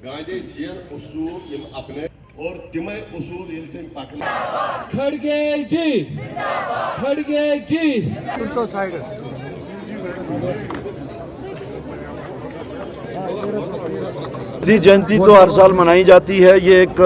گاندھی جی اصول اپنے اور تمے اصول یہ پکن کھڑگے جی کھڑگے جی گاندھی جینتی تو ہر سال منائی جاتی ہے. یہ ایک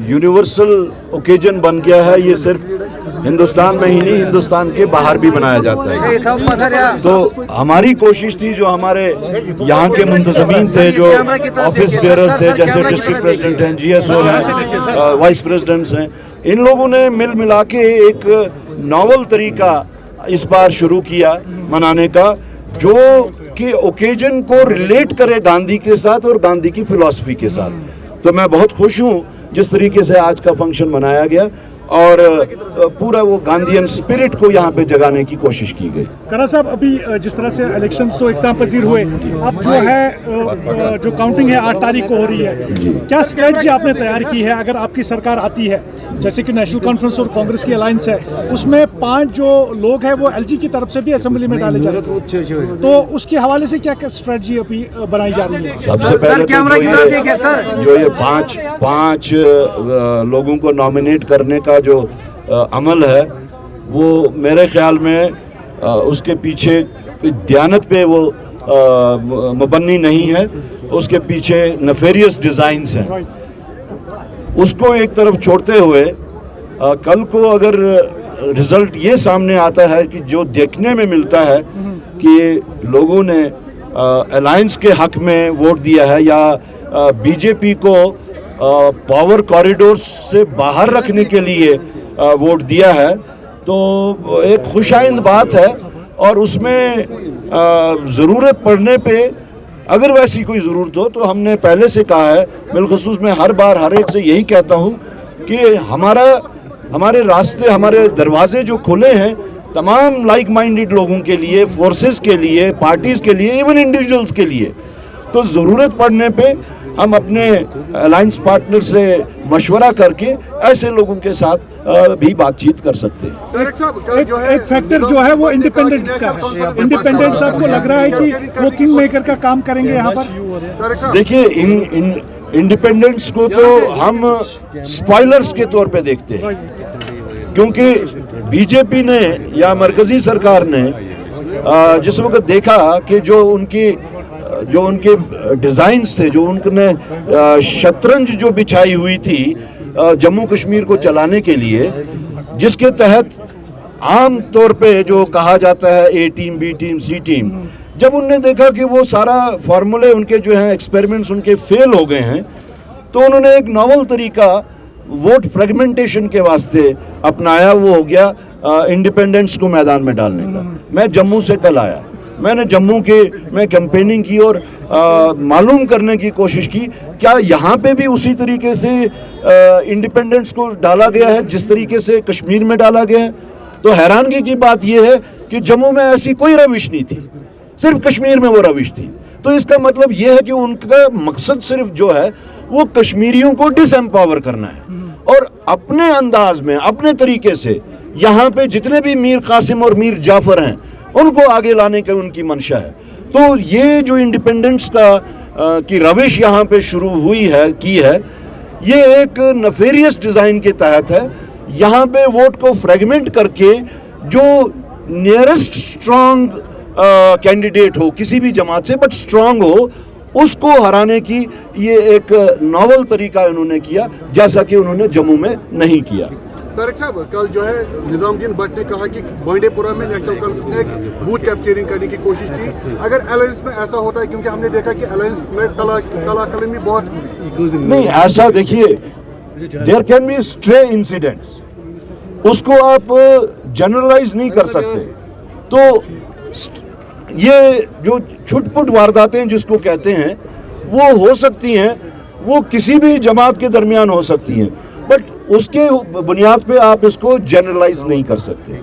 یونیورسل اوکیجن بن گیا ہے. یہ صرف ہندوستان میں ہی نہیں، ہندوستان کے باہر بھی منایا جاتا ہے. تو ہماری کوشش تھی، جو ہمارے یہاں کے منتظمین تھے، جو آفس بیئرر تھے، جیسے ڈسٹرکٹ پریزیڈنٹ ہیں، جی ایس او ہیں، وائس پریزیڈنٹس ہیں، ان لوگوں نے مل ملا کے ایک ناول طریقہ اس بار شروع کیا منانے کا، جو کہ اوکیجن کو ریلیٹ کرے گاندھی کے ساتھ اور گاندھی کی فلسفی کے ساتھ. تو میں بہت خوش ہوں جس طریقے سے آج کا فنکشن منایا گیا اور پورا وہ گاندھین اسپرٹ کو یہاں پہ جگانے کی کوشش کی گئی. کرا صاحب، ابھی جس طرح سے الیکشنز تو اختتام پذیر ہوئے، اب جو ہے جو کاؤنٹنگ ہے 8 تاریخ کو ہو رہی ہے، کیا اسٹریٹجی آپ نے تیار کی ہے اگر آپ کی سرکار آتی ہے؟ جیسے کہ نیشنل کانفرنس اور کانگریس کی الائنس ہے، اس میں 5 جو لوگ ہیں وہ ایل جی کی طرف سے بھی اسمبلی میں ڈالے جائیں، تو اس کے حوالے سے کیا اسٹریٹجی ابھی بنائی جا رہی ہے؟ سب سے پہلے جو یہ 5 لوگوں کو نامینیٹ کرنے کا جو عمل ہے، وہ میرے خیال میں اس کے پیچھے دیانت پہ وہ مبنی نہیں ہے. اس کے پیچھے نیفیریس ڈیزائنز ہیں. اس کو ایک طرف چھوڑتے ہوئے کل کو اگر رزلٹ یہ سامنے آتا ہے کہ جو دیکھنے میں ملتا ہے کہ لوگوں نے الائنس کے حق میں ووٹ دیا ہے یا بی جے پی کو پاور کوریڈور سے باہر رکھنے کے لیے ووٹ دیا ہے، تو ایک خوشائند بات ہے. اور اس میں ضرورت پڑنے پہ اگر ویسی کوئی ضرورت ہو تو ہم نے پہلے سے کہا ہے، بالخصوص میں ہر بار ہر ایک سے یہی کہتا ہوں کہ ہمارے راستے، ہمارے دروازے جو کھلے ہیں تمام لائک مائنڈڈ لوگوں کے لیے، فورسز کے لیے، پارٹیز کے لیے، ایون انڈیویجولز کے لیے. تو ضرورت پڑنے پہ ہم اپنے الائنس پارٹنر سے مشورہ کر کے ایسے لوگوں کے ساتھ بھی بات چیت کر سکتے ہیں. ایک فیکٹر جو ہے وہ انڈیپینڈنس کا ہے. انڈیپینڈنس آپ کو لگ رہا ہے کہ وہ کنگ میکر کا کام کریں گے یہاں پر؟ دیکھیے، انڈیپینڈنس کو تو ہم سپوائلرز کے طور پہ دیکھتے ہیں، کیونکہ بی جے پی نے یا مرکزی سرکار نے جس وقت دیکھا کہ جو ان کے ڈیزائنز تھے، جو ان نے شطرنج جو بچھائی ہوئی تھی جموں کشمیر کو چلانے کے لیے، جس کے تحت عام طور پہ جو کہا جاتا ہے A team, B team, C team, جب انہوں نے دیکھا کہ وہ سارا فارمولے ان کے جو ہیں ایکسپیریمنٹس ان کے فیل ہو گئے ہیں، تو انہوں نے ایک ناول طریقہ ووٹ فریگمنٹیشن کے واسطے اپنایا. وہ ہو گیا انڈیپینڈنس کو میدان میں ڈالنے کا. میں جموں سے کل آیا، میں نے جموں میں کیمپیننگ کی اور معلوم کرنے کی کوشش کی کیا یہاں پہ بھی اسی طریقے سے انڈیپینڈنس کو ڈالا گیا ہے جس طریقے سے کشمیر میں ڈالا گیا ہے. تو حیرانگی کی بات یہ ہے کہ جموں میں ایسی کوئی روش نہیں تھی، صرف کشمیر میں وہ روش تھی. تو اس کا مطلب یہ ہے کہ ان کا مقصد صرف جو ہے وہ کشمیریوں کو ڈس ایمپاور کرنا ہے اور اپنے انداز میں، اپنے طریقے سے یہاں پہ جتنے بھی میر قاسم اور میر جعفر ہیں ان کو آگے لانے کا ان کی منشا ہے. تو یہ جو انڈیپینڈنس کی روش یہاں پہ شروع ہوئی ہے، یہ ایک نیفیریس ڈیزائن کے تحت ہے. یہاں پہ ووٹ کو فریگمنٹ کر کے جو نیئرسٹ اسٹرانگ کینڈیڈیٹ ہو کسی بھی جماعت سے بٹ اسٹرانگ ہو، اس کو ہرانے کی یہ ایک ناول طریقہ انہوں نے کیا، جیسا کہ انہوں نے جموں میں نہیں کیا. طارق صاحب، کل جو ہے نظام الدین بٹ نے کہا کہ بانڈی پورہ میں نیشنل کانفرنس نے ایک بوتھ کیپچرنگ کرنے کی کوشش کی. اگر الائنس میں ایسا ہوتا ہے، کیونکہ ہم نے دیکھا کہ الائنس میں تلا کلمی بہت نہیں ایسا، دیکھیے there can be stray incidents, اس کو آپ جنرلائز نہیں کر سکتے. تو یہ جو چھٹ پٹ وارداتیں جس کو کہتے ہیں وہ ہو سکتی ہیں، وہ کسی بھی جماعت کے درمیان ہو سکتی ہیں، بٹ اس کے بنیاد پہ آپ اس کو جنرلائز نہیں کر سکتے.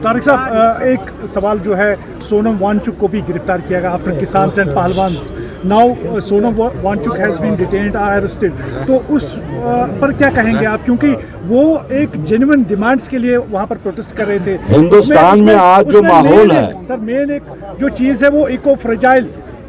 طارق صاحب، ایک سوال جو ہے، سونم وانچک کو بھی گرفتار کیا گیا after kisans and pehlwans. Now Sonam Wangchuk has been detained, arrested. تو اس پر کیا کہیں گے آپ، کیونکہ وہ ایک جینوئن ڈیمانڈز کے لیے وہاں پر پروٹیسٹ کر رہے تھے. ہندوستان میں آج جو ماحول ہے سر، مین ایک جو چیز ہے وہ eco fragile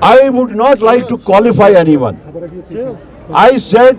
I would not like to qualify anyone. I said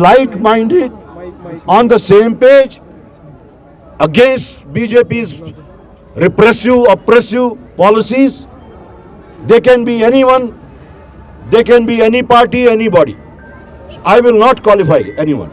like-minded, on the same page, against BJP's repressive, oppressive policies. They can be anyone, they can be any party, anybody. I will not qualify anyone.